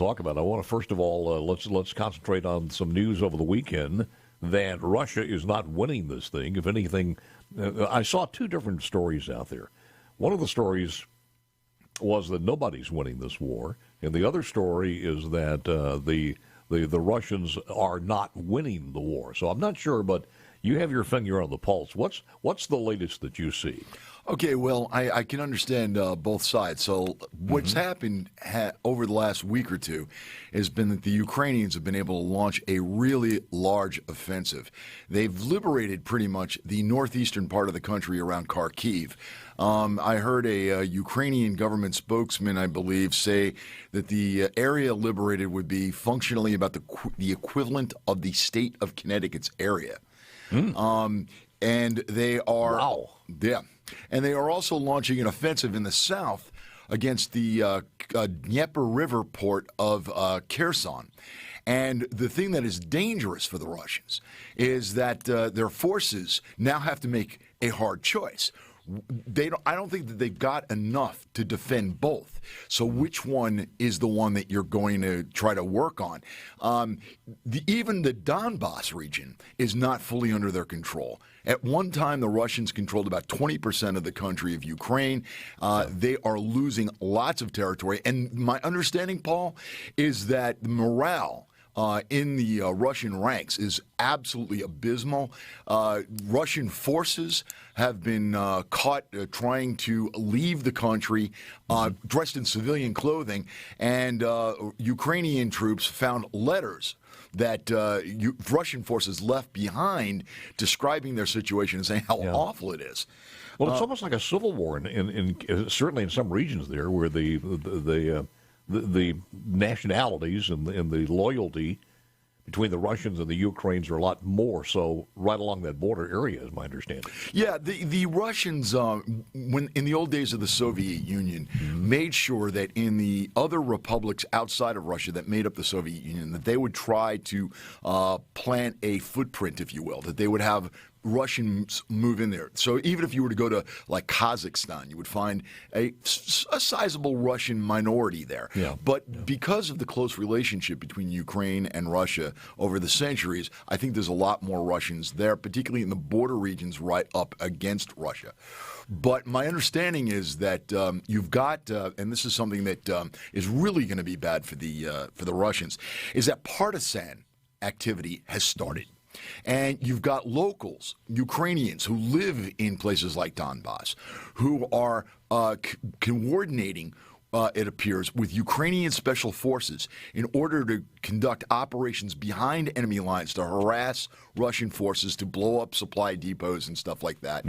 talk about. I want to first of all let's concentrate on some news over the weekend that Russia is not winning this thing. If anything, I saw two different stories out there. One of the stories was that nobody's winning this war, and the other story is that the Russians are not winning the war. So I'm not sure, but you have your finger on the pulse. What's the latest that you see? Okay, well, I can understand both sides. So what's happened over the last week or two has been that the Ukrainians have been able to launch a really large offensive. They've liberated pretty much the northeastern part of the country around Kharkiv. I heard a Ukrainian government spokesman, I believe, say that the area liberated would be functionally about the equivalent of the state of Connecticut's area. And they are... Wow. Yeah. And they are also launching an offensive in the south against the Dnieper River port of Kherson. And the thing that is dangerous for the Russians is that their forces now have to make a hard choice. I don't think that they've got enough to defend both. So which one is the one that you're going to try to work on? Even the Donbass region is not fully under their control. At one time, the Russians controlled about 20% of the country of Ukraine. They are losing lots of territory. And my understanding, Paul, is that the morale in the Russian ranks is absolutely abysmal. Russian forces have been caught trying to leave the country dressed in civilian clothing, and Ukrainian troops found letters that Russian forces left behind describing their situation and saying how awful it is. Well, it's almost like a civil war, in certainly in some regions there, where the nationalities and the loyalty between the Russians and the Ukrainians are a lot more so right along that border area, is my understanding. Yeah, the Russians, when in the old days of the Soviet Union, made sure that in the other republics outside of Russia that made up the Soviet Union, that they would try to plant a footprint, if you will, that they would have Russians move in there. So even if you were to go to like Kazakhstan, you would find a sizable Russian minority there. But because of the close relationship between Ukraine and Russia over the centuries, I think there's a lot more Russians there, particularly in the border regions right up against Russia. But my understanding is that you've got, and this is something that is really going to be bad for the Russians, is that partisan activity has started. And you've got locals, Ukrainians, who live in places like Donbass, who are coordinating, it appears, with Ukrainian special forces in order to conduct operations behind enemy lines to harass Russian forces, to blow up supply depots and stuff like that.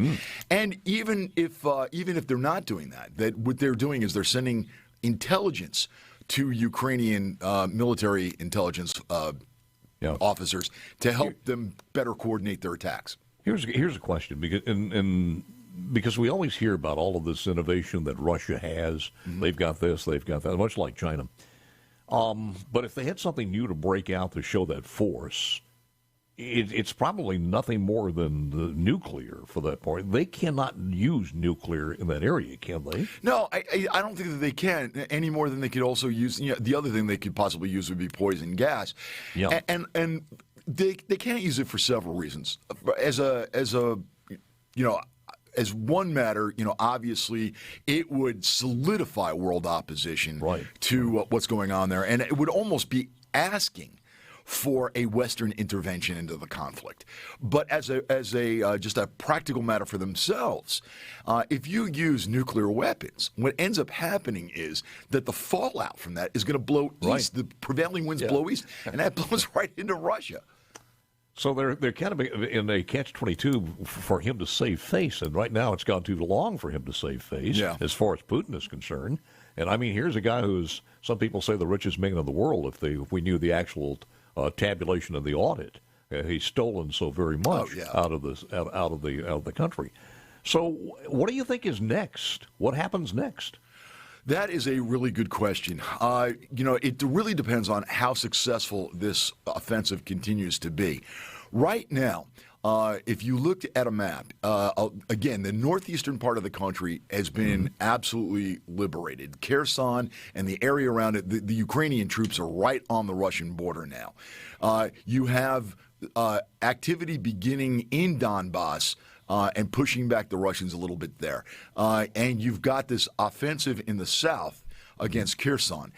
And even if they're not doing that, what they're doing is they're sending intelligence to Ukrainian military intelligence officers to help them better coordinate their attacks. Here's a question, because we always hear about all of this innovation that Russia has. They've got this, they've got that, much like China. But if they had something new to break out to show that force, it's probably nothing more than the nuclear for that point. They cannot use nuclear in that area, can they? No, I don't think that they can any more than they could also use. The other thing they could possibly use would be poison gas. And they can't use it for several reasons. As one matter, obviously it would solidify world opposition to what's going on there, and it would almost be asking for a Western intervention into the conflict. But as just a practical matter for themselves, if you use nuclear weapons, what ends up happening is that the fallout from that is going to blow east. The prevailing winds blow east, and that blows right into Russia. So they're kind of in a catch-22 for him to save face, and right now it's gone too long for him to save face as far as Putin is concerned. And I mean, here's a guy who's, some people say, the richest man in the world if we knew the actual tabulation of the audit. He's stolen so very much out of the country. So what do you think is next? What happens next? That is a really good question. It really depends on how successful this offensive continues to be. Right now, if you looked at a map, again, the northeastern part of the country has been absolutely liberated. Kherson and the area around it, the Ukrainian troops are right on the Russian border now. You have activity beginning in Donbass and pushing back the Russians a little bit there. And you've got this offensive in the south against Kherson.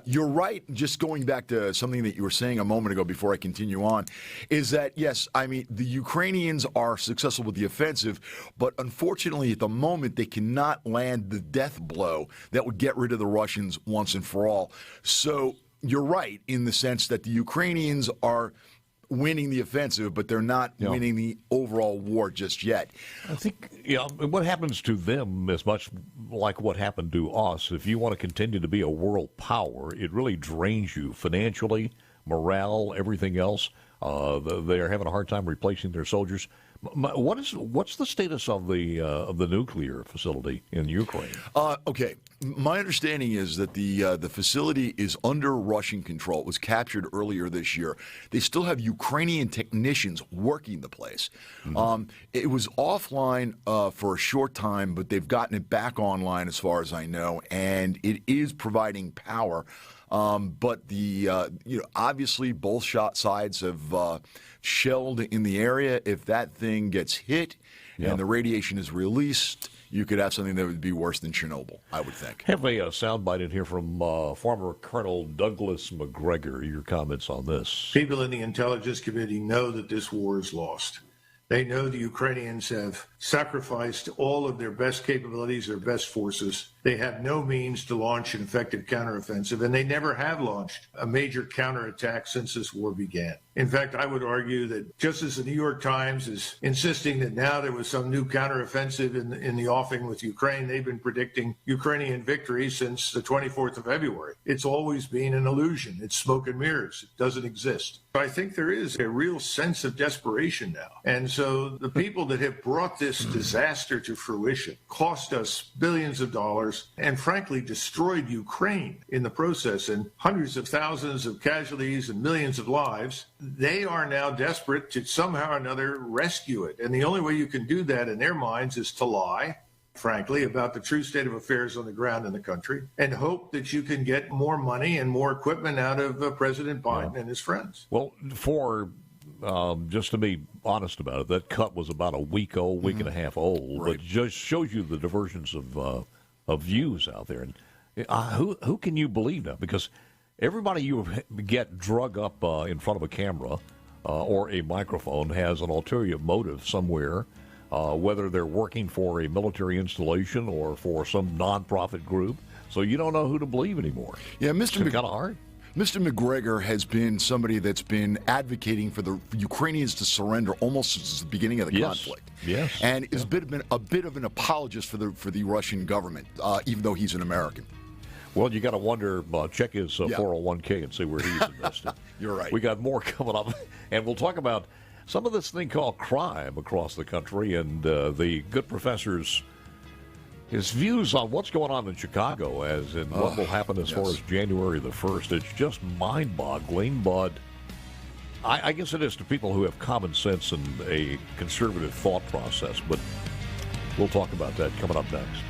You're right, just going back to something that you were saying a moment ago before I continue on, is that, yes, I mean, the Ukrainians are successful with the offensive, but unfortunately at the moment they cannot land the death blow that would get rid of the Russians once and for all. So you're right in the sense that the Ukrainians are winning the offensive, but they're not winning the overall war just yet. I think what happens to them is much like what happened to us. If you want to continue to be a world power, it really drains you financially, morale, everything else. They're having a hard time replacing their soldiers. What's the status of the nuclear facility in Ukraine? Okay, my understanding is that the facility is under Russian control. It was captured earlier this year. They still have Ukrainian technicians working the place. It was offline for a short time, but they've gotten it back online, as far as I know, and it is providing power. But obviously both sides have shelled in the area. If that thing gets hit and the radiation is released, you could have something that would be worse than Chernobyl, I would think. Have a soundbite in here from former Colonel Douglas McGregor. Your comments on this? People in the intelligence community know that this war is lost. They know the Ukrainians have sacrificed all of their best capabilities, their best forces. They have no means to launch an effective counteroffensive, and they never have launched a major counterattack since this war began. In fact, I would argue that just as the New York Times is insisting that now there was some new counteroffensive in the offing with Ukraine, they've been predicting Ukrainian victory since the 24th of February. It's always been an illusion. It's smoke and mirrors. It doesn't exist. I think there is a real sense of desperation now. And so the people that have brought this disaster to fruition cost us billions of dollars and frankly destroyed Ukraine in the process, and hundreds of thousands of casualties and millions of lives. They are now desperate to somehow or another rescue it. And the only way you can do that in their minds is to lie, frankly, about the true state of affairs on the ground in the country, and hope that you can get more money and more equipment out of President Biden and his friends. Well, just to be honest about it, that cut was about a week old, week and a half old, Right. but just shows you the divergence of views out there. And who can you believe now? Because everybody you get drug up in front of a camera or a microphone has an ulterior motive somewhere, whether they're working for a military installation or for some nonprofit group. So you don't know who to believe anymore. Yeah, It's kind of hard. Mr. McGregor has been somebody that's been advocating for the Ukrainians to surrender almost since the beginning of the conflict. Yes. And has been a bit of an apologist for the Russian government, even though he's an American. Well, you got to wonder, check his 401k and see where he's invested. You're right. We got more coming up, and we'll talk about some of this thing called crime across the country and the good professor's his views on what's going on in Chicago as in what will happen as far as January the 1st. It's just mind-boggling, but I guess it is to people who have common sense and a conservative thought process. But we'll talk about that coming up next.